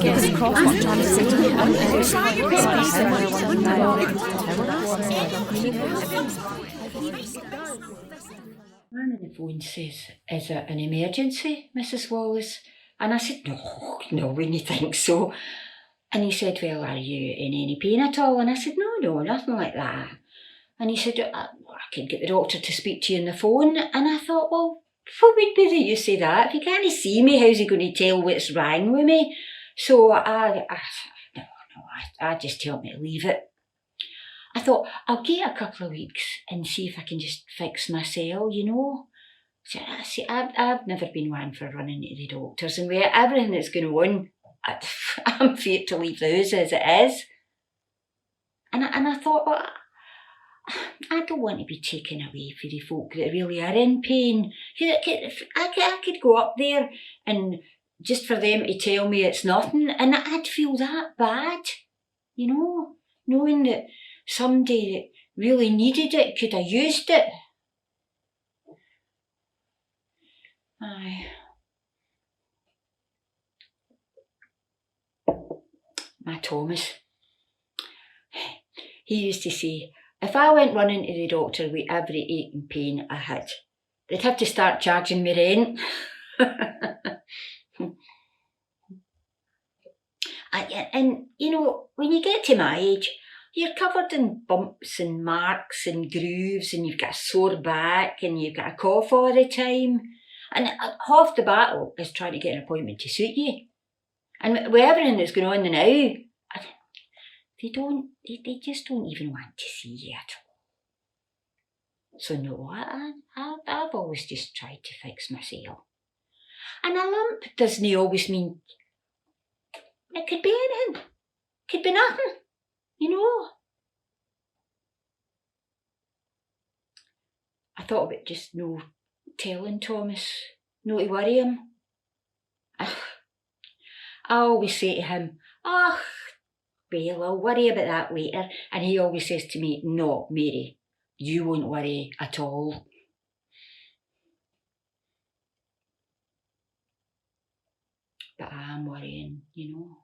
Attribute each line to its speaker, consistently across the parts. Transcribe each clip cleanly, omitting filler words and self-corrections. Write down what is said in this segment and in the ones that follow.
Speaker 1: Man on the phone says, "Is it an emergency, Mrs. Wallace?" And I said, No, wouldn't think so. And he said, "Well, are you in any pain at all?" And I said, No, nothing like that. And he said, I could get the doctor to speak to you on the phone. And I thought, well, what would be the use of that? If he can't see me, how's he going to tell what's wrong with me? So I just told me to leave it. I thought, I'll get a couple of weeks and see if I can just fix myself, you know. See, I've never been one for running to the doctors, and with everything that's going on, I'm feared to leave the house as it is. And I thought, well, I don't want to be taken away for the folk that really are in pain. I could go up there and just for them to tell me it's nothing, and I'd feel that bad, you know, knowing that somebody that really needed it could have used it. Aye. My Thomas, he used to say, if I went running to the doctor with every ache and pain I had, they'd have to start charging me rent. And, you know, when you get to my age, you're covered in bumps and marks and grooves, and you've got a sore back and you've got a cough all the time. And half the battle is trying to get an appointment to suit you. And with everything that's going on now, they just don't even want to see you at all. So no, I've always just tried to fix myself. And a lump doesn't always mean, it could be anything, could be nothing, you know. I thought about just no telling Thomas, no to worry him. I always say to him, well, I'll worry about that later. And he always says to me, no, Mary, you won't worry at all. But I am worrying, you know.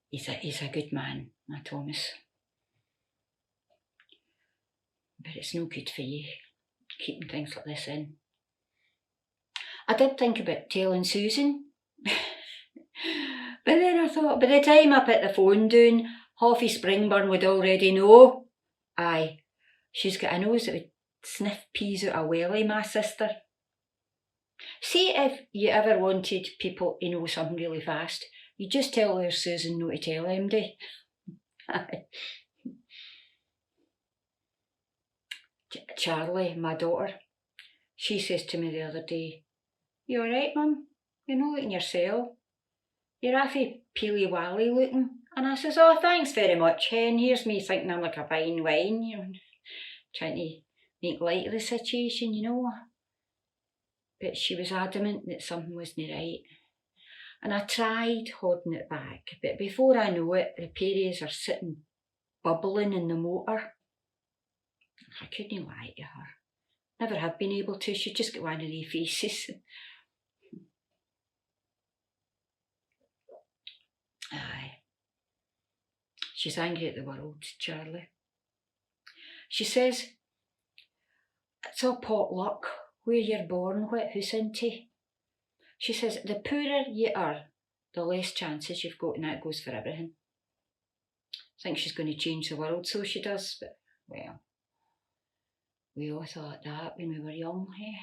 Speaker 1: He's a good man, my Thomas. But it's no good for you, keeping things like this in. I did think about telling Susan. But then I thought, by the time I put the phone down, Hoffy Springburn would already know. Aye, she's got a nose that would sniff peas out a welly, my sister. See, if you ever wanted people to know something really fast, you just tell their Susan no to tell MD. Charlie, my daughter, she says to me the other day, "You alright, Mum? You're not looking yourself. You're awfully peely-wally looking." And I says, "Oh, thanks very much, Hen. Here's me thinking I'm like a fine wine, you know, trying to make light of the situation, you know." But she was adamant that something wasn't right. And I tried holding it back, but before I know it, the Perrys are sitting bubbling in the motor. I couldn't lie to her. Never have been able to. She'd just got one of their faces. Aye. She's angry at the world, Charlie. She says, it's all pot luck, where you're born, what house into. She says, the poorer you are, the less chances you've got, and that goes for everything. I think she's going to change the world, so she does, but, well, we all thought that when we were young, eh?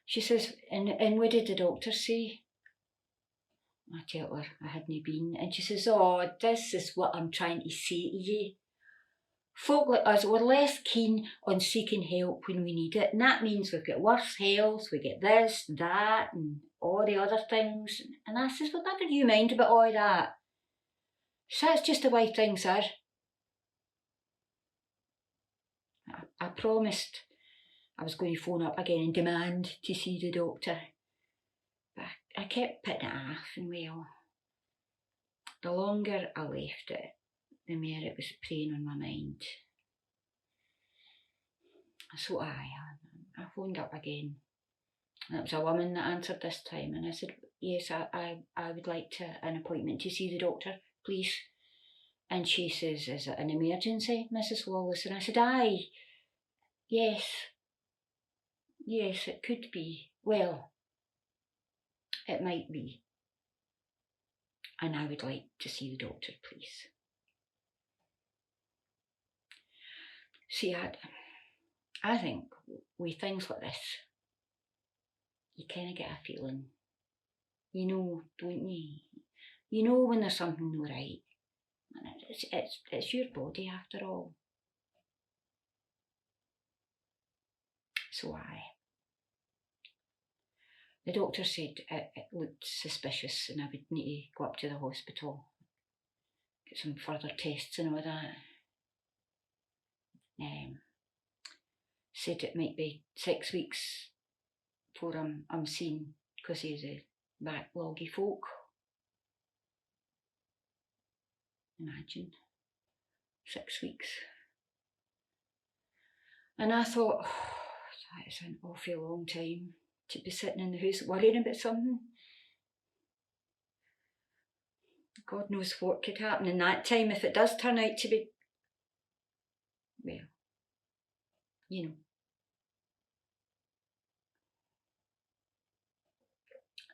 Speaker 1: She says, and what did the doctor say? I tell her I hadn't been, and she says, oh, this is what I'm trying to say to you. Folk like us, we're less keen on seeking help when we need it, and that means we've got worse health, we get this, that, and all the other things. And I says, well, never you mind about all that. So that's just the way things are. I promised I was going to phone up again and demand to see the doctor. But I kept putting it off, and well, the longer I left it, the more it was preying on my mind. So I phoned up again. And it was a woman that answered this time, and I said, yes, I would like an appointment to see the doctor, please. And she says, is it an emergency, Mrs. Wallace? And I said, aye, yes, it could be. Well, it might be. And I would like to see the doctor, please. See, I think with things like this, you kind of get a feeling, you know, don't you? You know when there's something not right. And it's your body after all. So the doctor said it looked suspicious and I would need to go up to the hospital, get some further tests and all that. Said it might be 6 weeks before I'm seen because he's a backloggy folk. Imagine 6 weeks. And I thought, that is an awful long time to be sitting in the house worrying about something. God knows what could happen in that time if it does turn out to be, well, you know.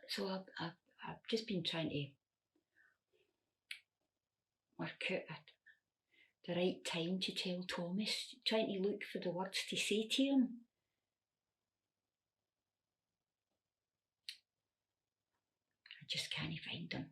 Speaker 1: So I've just been trying to work out the right time to tell Thomas, trying to look for the words to say to him. I just can't find them.